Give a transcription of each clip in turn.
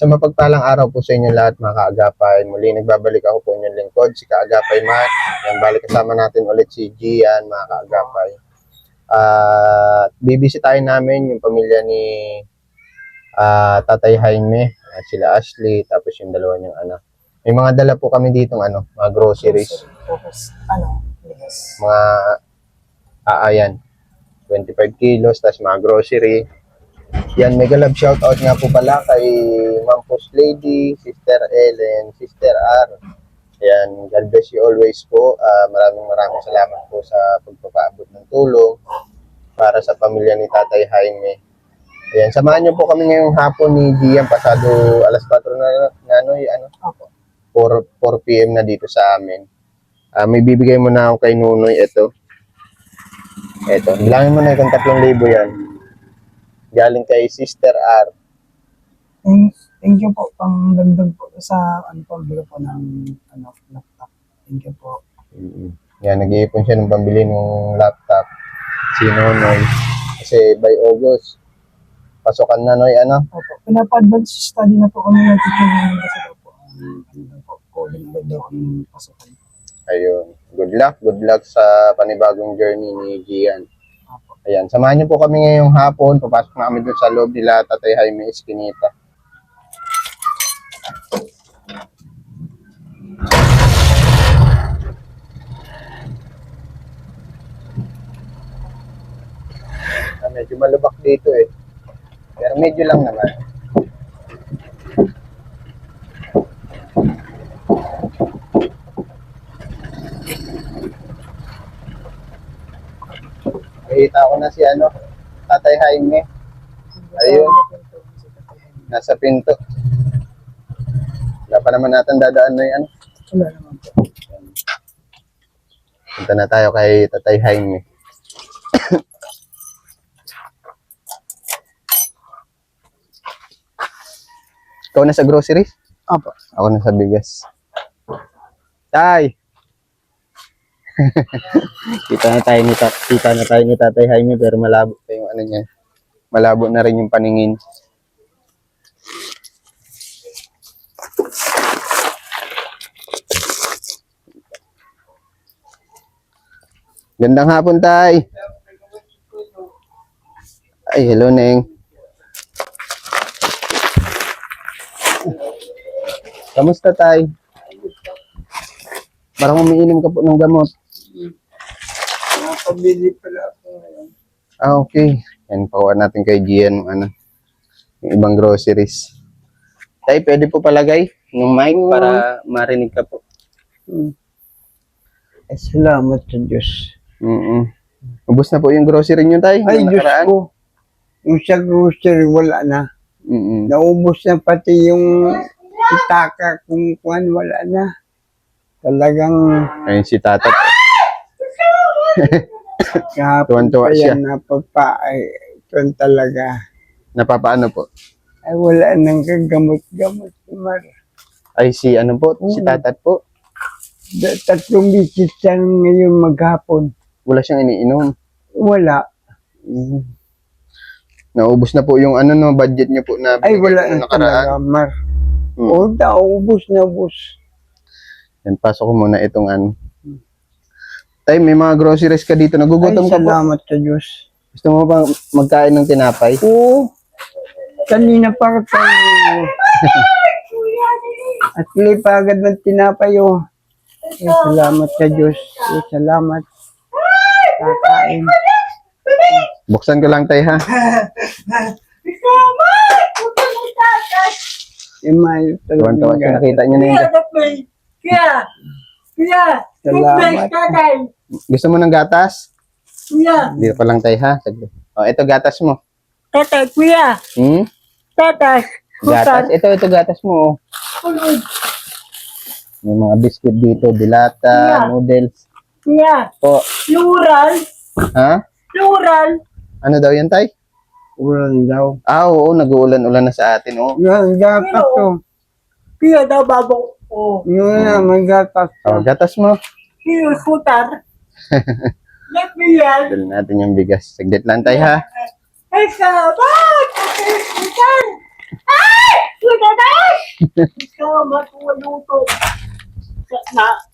Sa mapagpalang araw po sa inyo lahat mga kaagapay. Muli nagbabalik ako po inyong lingkod, si Kaagapay Matt. Yan, balik kasama natin ulit si Gian mga kaagapay. At bibisitahin namin yung pamilya ni Tatay Jaime, sila Ashley, tapos yung dalawa niyang anak. May mga dala po kami dito mga groceries. Mga ayan, 25 kilos, tapos mga grocery. Yan, mega love shoutout nga po pala kay Ma'am Post Lady, Sister Ellen, Sister R. Yan, God bless you always po. Maraming salamat po sa pagpapaabot ng tulong para sa pamilya ni Tatay Jaime. Ayan, samahan niyo po kami ngayong hapon ni Gian, pasado alas 4 na 4 p.m. na dito sa amin. May bibigay mo na ako kay Nunoy, ito. Bilangin mo na kung 3,000 yan. Galing kay Sister R. Thank you po, pang-dagdag po sa pambili po ng laptop. Thank you po. Yan, nag-iipon siya ng pambili ng laptop. Si Nonoy. Kasi by August, pasokan na, Noy, Opo, pinapa-advance study na po kami ng teaching namin kasi po, calling na daw ang pasukan. Ayun. Good luck sa panibagong journey ni Gian. Ayan, samahan niyo po kami ngayong hapon. Papasok na kami doon sa loob nila Tatay Jaime Esquinita. Medyo malubak dito eh. Pero medyo lang naman. Nakita ko na si Tatay Jaime. Ayun. Nasa pinto. Wala pa naman natin dadaan na yan. Wala naman po. Punta na tayo kay Tatay Jaime. Ikaw na sa groceries? Opo. Ako na sa bigas. Tay! Kita na tayo ni Tatay Jaime, pero malabo pa yung niya. Malabo na rin yung paningin. Gandang hapon, Tay. Ay, hello, Neng. Kamusta, Tay? Parang umiinom ka po ng gamot. Nakapabili pala ako ngayon. Okay. Yan, pakuha natin kay Gian yung ibang groceries. Tay, pwede po palagay yung mic para marinig ka po. Salamat sa Diyos. Ubus na po yung grocery nyo, Tay. Ay, Diyos ko. Yung sa grocery, wala na. Naubos na pati yung itaka kung kuhan, wala na. Talagang Ayun si Tatat. kahapon Tuwan-tuwa pa siya. yan ito talaga. Napapaano po? Ay, wala nang kagamot-gamot. Mar. Ay, si si Tatat po. 3 bisis siya ngayon maghapon. Wala siyang iniinom. Wala. Naubos na po yung budget niyo po na Ay, wala binigay na po talaga, Mar. O, ubos na ubos. Yan, pasok ko muna itong Tay, may mga groceries ka dito. Ay, Nagugutom ka po. salamat sa Diyos. Gusto mo bang magkain ng tinapay? Oo. Kanina pa tayo. At lipagad ng tinapay, oh. Ay, salamat sa Diyos. Ay, salamat. Kakain. Buksan ko lang, Tay, ha? Imayo Tuwan-tuwa siya. Nakita niyo na yun. Salamat. Gusto mo ng gatas? Dito pa lang, Tay, ha? Saglit. O, ito gatas mo. Tatay, kuya. Tatay. Gatas. Ito gatas mo. May mga biscuit dito. Dilata, noodles. Kuya. Po. Plural. Ha? Plural. Ano daw yan, Tay? Ulan daw. Oo, nag-uulan-ulan na sa atin, oh. Yan, gatas to. Kuya daw babong. Oh. Yun na, may gatas to. Oh, gatas mo. Kuya, sutar. Let me yan. Dali natin yung bigas. Saglit lang, Tay, ha? Ay, salamat. Ay, you, tatay! Salamat po, luto.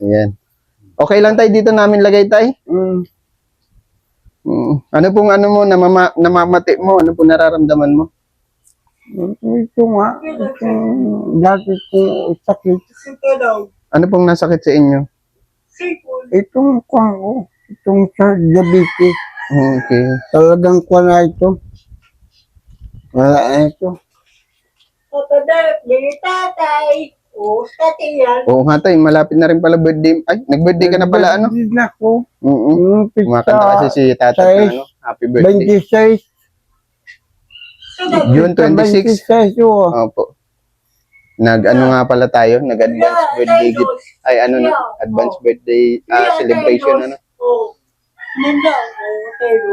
Ayan. Okay lang tayo dito namin lagay tayo. Ano pong ano mo, namamati mo? Ano pong nararamdaman mo? Ito nga, dati kong sakit. Sito daw. Ano pong nasakit sa inyo? Sipon. Itong kwan ko, itong sa diabetes. Okay. Talagang kwan na ito. Wala na ito. Tatay, tatay. O, tatay yan. Oo nga tayo, malapit na rin pala birthday. Ay, nag-birthday ka na pala, ano? Nag-birthday na ako. Oo. Yung Kumakanta kasi si Tata na, ano? Happy birthday. 26. June 26. 26, oo. Opo. Nag-ano nga pala tayo? Nag-advance birthday gift. Ay, ano na? Advance birthday celebration, ano? Oo. Nandang. O, tayo.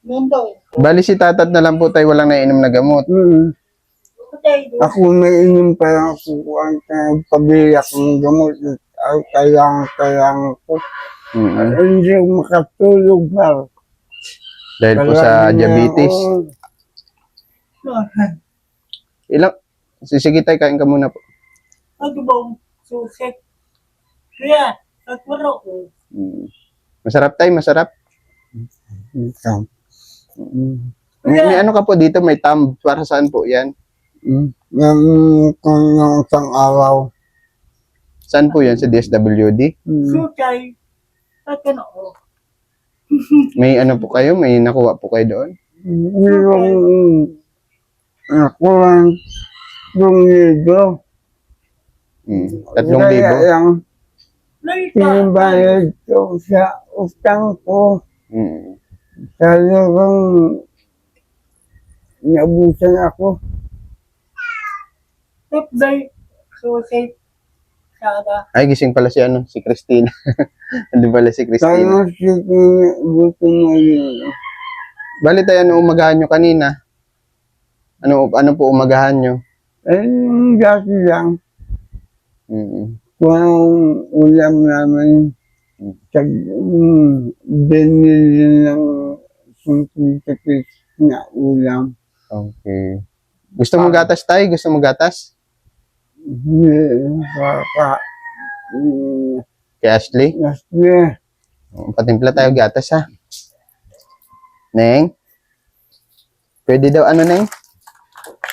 Nandang. Bali si Tatat na lang po tayo walang nainom na gamot. Tayo. Ako may inom pa lang ako ang pabili akong gamot. Kailangan ko. Hindi ako makatulog ba? Dahil po sa diabetes. Ilang? Sige tayo, kain ka muna po. Ano bang susit? Kaya, nagpuro ko. Masarap tayo, masarap. May ano ka po dito, may thumb. Para saan po yan? Yung isang araw. Saan po yan? Sa DSWD? Sutay. At ano ko. May ano po kayo? May nakuha po kayo doon? Yung ako lang yung libo. 3,000? Yung Laita. pinabayad ko sa utang ko. Talagang nabusan ako. Tapday. Susit. Sada. Ay, gising pala si ano, si Christina. Andun pala si Christina. Sana buto na yun. Bali tayo, ano umagahan nyo kanina? Ano po umagahan nyo? Yung dati lang, kung anong ulam namin, binili ng 50 na ulam. Okay. Gusto mo gatas tayo? Gusto mo gatas? Kay Ashley? Patimpla tayo gatas, ha? Neng? Pwede daw, ano, Neng?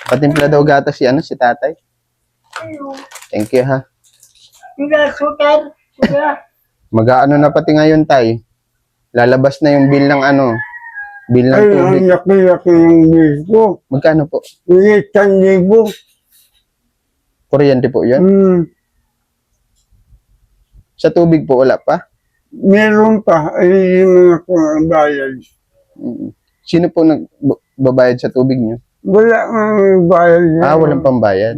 Patimpla daw gatas si, ano, si tatay. Ayo. Thank you, ha? Kuya, sutar. Kuya. Mag-ano na pati ngayon, tay. Lalabas na yung bill ng, ano, bill ng Ay, ang tubig. laki-laki ng bill ko. Magkano po? 1,000. Kuryente po yun? Sa tubig po, wala pa? Meron pa, ay yung mga kung bayad. Sino po nagbabayad sa tubig nyo? Wala nga bayad. Walang pambayad.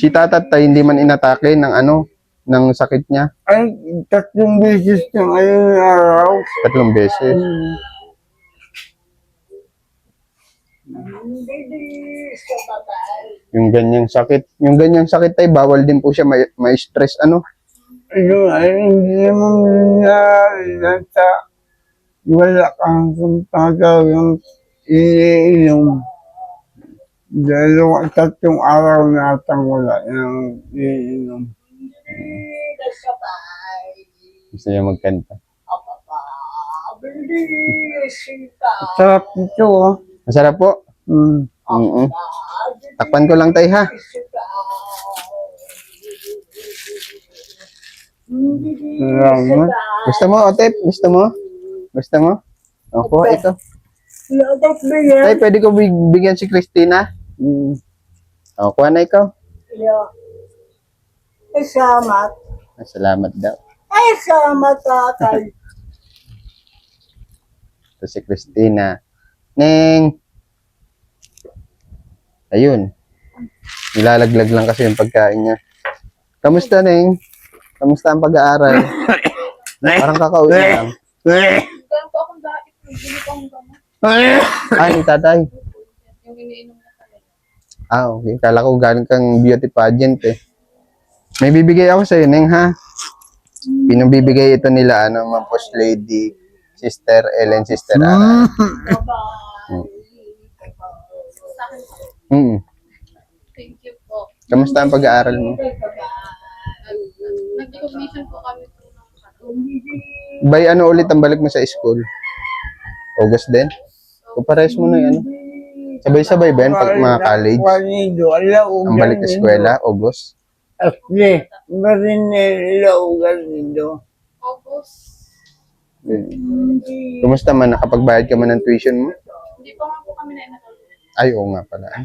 Si tatat tay hindi man inatake ng ano, ng sakit niya. Ay, 3 beses na ngayong araw. 3 beses. Yung ganyang sakit tay, bawal din po siya ma-stress ano. Ayun, ay, hindi naman nasa wala kang tagagang iniinom. 2-3 araw na atang wala yung iniinom. Gusto niya magkanta. Sarap ito, oh. Masarap po. Takpan ko lang tay ha. Salamat. Gusto mo, Otep? Gusto mo? Gusto mo? Opo, ito. Tay, pwede ko bigyan si Christina? O, kuha na ikaw. Ay, salamat. Salamat daw. Ay, salamat, tatay. Ito si Christina. Neng! Ayun. Nilalaglag lang kasi yung pagkain niya. Kamusta, Neng? Kamusta ang pag-aaral? Parang kakauwi lang. Ganun po akong dati. Hindi ko akong gamot. Ni tatay. Yung iniinom na talaga. Okay. Kala ko galing kang beauty pageant eh. May bibigay ako sa'yo, Neng, ha? Pinabibigay ito nila, Ma'am Post Lady, Sister Ellen, Sister Ara. Sa akin po. Mm. Thank you po. Kamusta ang pag-aaral mo? Nag-recognition po kami po ng By ano ulit ang balik mo sa school? August din? O pares mo na yan. Sabay-sabay ba yan pag mga college? Ang balik sa eskwela, August? Asli, marinelo ganito. August. Kumusta man? Nakapagbayad ka man ng tuition mo? Hindi pa nga po kami na inatulog. Ay, oo nga pala. Ano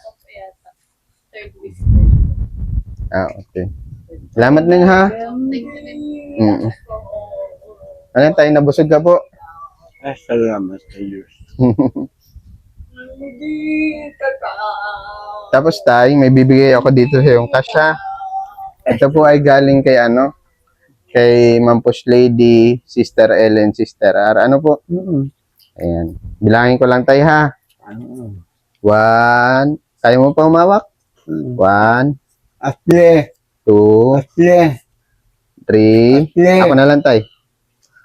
po po yata? Third week. Ah, okay. Salamat din ha. Thank you din. Mm. Ano tayo, nabusog ka po? Salamat sa Diyos. Tapos tayo, may bibigay ako dito sa yung kasya. Ito po ay galing kay kay Ma'am Post Lady, Sister Ellen, Sister R. Ano po? Ayan. Bilangin ko lang tayo ha. 1. Kaya mo pa humawak? 1, Asli, 2, asli, 3. Asli. Ako na lang tayo.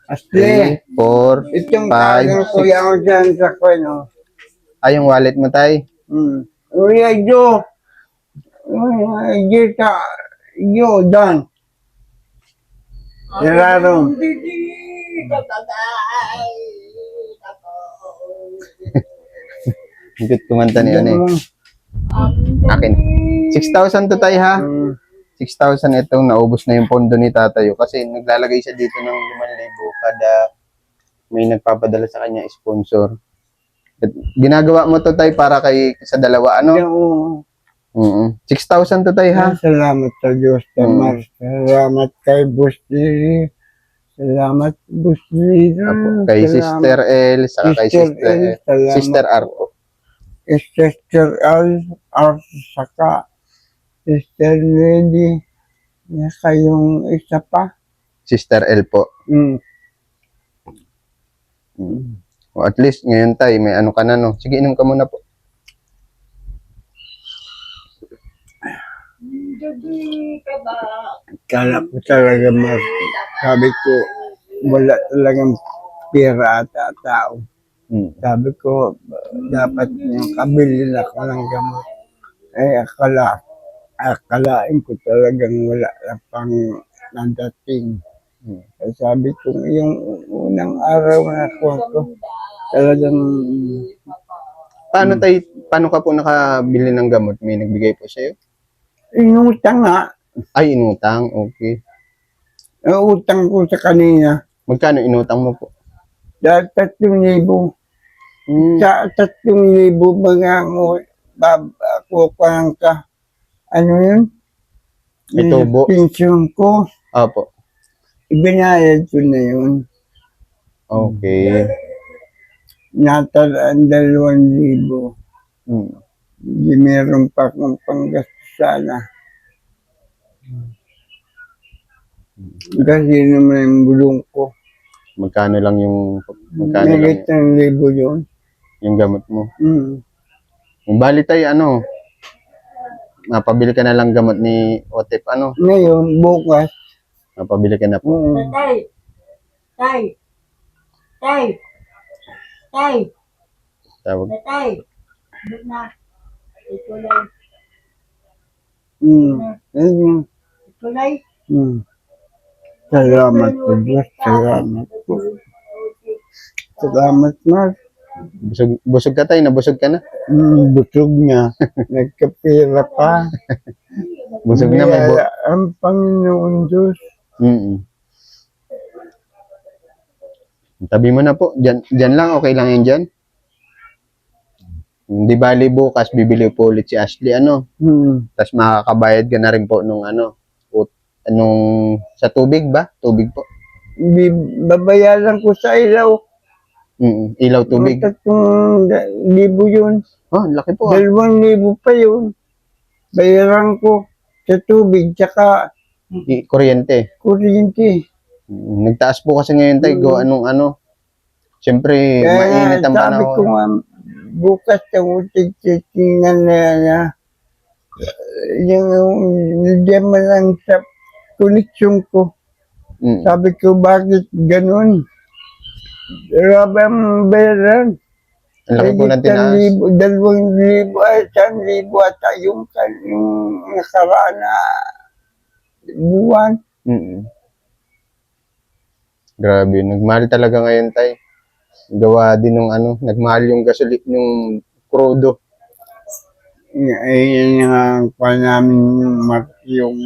asli. 3, 4, Itong 5, tagal ko 6. yan dyan sa kweno. Ay, yung wallet mo tayo. Uy, Jo. Uy, Jita. Jo, Dan. Gerardo. Higit kumanta ni Akin. 6,000 to tayo ha. 6,000 itong naubos na yung pondo ni tatayo kasi naglalagay siya dito ng 5,000 kada may nagpapadala sa kanya sponsor. At ginagawa mo to tayo para kay sa dalawa ano? 6,000 to tayo ha. Salamat sa Diyos, Tamar. Salamat kay Busli. Salamat, Busli. Apo, kay Sister L, saka kay Sister L, salamat Sister R po. Sister L, saka Sister Lady. Kayong isa pa. Sister L po. O at least ngayon tayo may ano ka na no. Sige, inom ka muna po. Kala ko talaga, Mar. Sabi ko, wala talagang pera at tao. Sabi ko, dapat yung kabili ako ng gamot. Akalain ko talagang wala na pang nadating. Sabi ko, yung unang araw na ako talagang Paano ka po nakabili ng gamot? May nagbigay po sa'yo? inutang nga. Ay, inutang. Okay. Utang ko sa kanina. Magkano inutang mo po? Dahil 3,000. Sa 3,000 mga ako parang ka. Ano yun? May tubo. Pension ko. Opo. Ibinayad ko na yun. Okay. Natalaan 2,000. Hindi meron pa akong panggastos sana. Kasi naman yung bulong ko. Magkano lang yung Nagit ng 1,000 yun. yung gamot mo? Yung bali tayo, mapabili ka na lang gamot ni Otep, Ngayon, bukas. mapabili ka na po. Tay. Tawag. Doon na. Itulay. Itulay. Salamat po, Diyos. Salamat po. Salamat, Mark. Busog ka tayo, nabusog ka na. Busog niya. Nagkapira pa. Busog na, may Ang Panginoon Diyos. Tabi mo na po. Diyan lang, okay lang yan dyan. Hindi bali bukas, bibili po ulit si Ashley, Tapos makakabayad ka na rin po nung sa tubig ba? Tubig po. Babayaran ko sa ilaw. Ilaw tubig. 3,000 yun. Oh, laki po. 2,000 pa yun. Bayaran ko sa tubig, tsaka Kuryente. kuryente. Nagtaas po kasi ngayon tayo, siyempre, mainit ang Sabi ko panahon. nga, bukas ako titingnan na yung nandiyan man lang sa koneksyon ko. Sabi ko, bakit ganun? Grabe ang bayaran. Ang laki po ng tinaas. 2,000 ay 1,000 at yung nakaraan na buwan. Grabe, nagmahal talaga ngayon, tay. Gawa din ng nagmahal yung gasoline, yung crudo. Ayun ang pa namin yung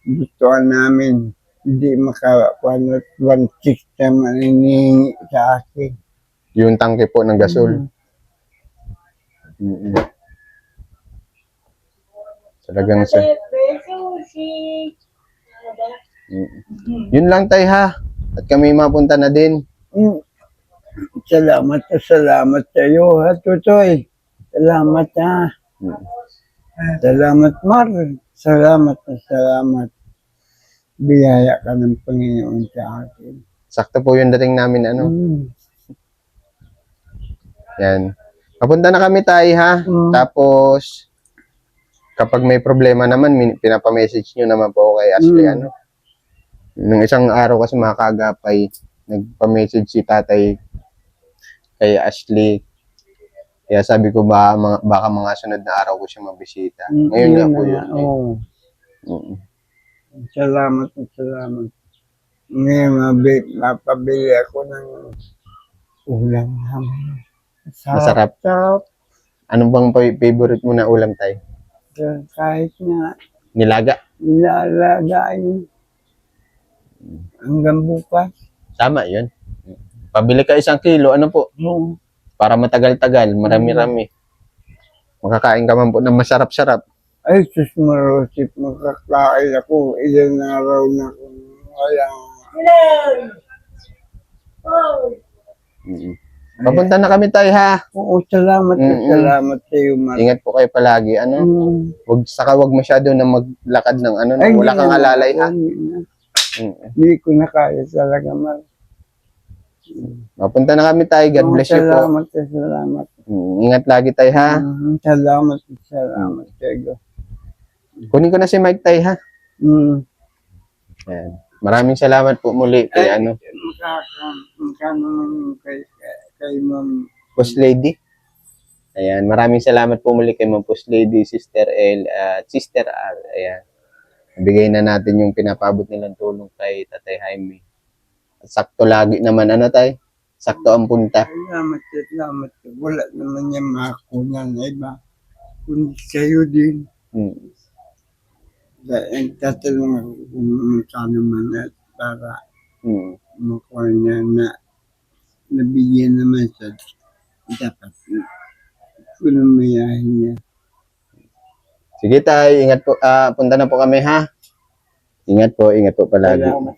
gustuhan namin. Hindi makakuha na 1,600 naman hinihingi sa akin. Yung tangke po ng gasol. Talagang sa... Sushi. Ano ba? Yun lang, tay, ha. At kami mapunta na din. Salamat sa iyo, ha, Tutoy. Salamat, ha. Salamat, Mar. Salamat. Biyaya ka ng Panginoon sa akin. Sakto po yung dating namin, Yan. Papunta na kami, tay, ha. Tapos, kapag may problema naman, pinapamessage nyo naman po kay Ashley, Nung isang araw kasi mga kaagapay, nagpa-message si tatay kay Ashley. Kaya sabi ko baka mga sunod na araw ko siya mabisita. Ngayon nga po yun. Salamat. Ngayon, mapabili ako ng ulam namin. Masarap. Sarap. Ano bang favorite mo na ulam, tay? Kahit na Nilaga. nilalagain hanggang bukas. Tama yun. Pabili ka 1 kilo, po? Para matagal-tagal, marami-rami. Makakain ka man po ng masarap-sarap. Ay, sus marosip, makakain ako. Ilan araw na kung wala. Papunta na kami, tay, ha. Oo, salamat sa iyo, Mar. Ingat po kayo palagi. Wag masyado na maglakad ng Ay, wala kang alalay, ha. Hindi ko na kaya talaga, Mar. Papunta na kami, tay. God bless you po. Salamat. Ingat lagi, tay, ha. Salamat sa iyo. Kunin ko na si Mike, tay, ha. Ayan. Maraming salamat po muli kay Magkano kay Ma'am Post Lady. Ayan, maraming salamat po muli kay Ma'am Post Lady, Sister L at Sister R. Ayan. Nabigay na natin yung pinapabot nilang tulong kay Tatay Jaime. At sakto lagi naman, tay? Sakto ang punta. Salamat. Wala naman niya makakunan na iba. Kundi kayo din. Nagtatanong ako kung saan naman at para makuha niya na nabigyan naman siya. Dapat kunamayahin niya. Sige, tay. Ingat po. Punta na po kami, ha? Ingat po palagi. Salamat.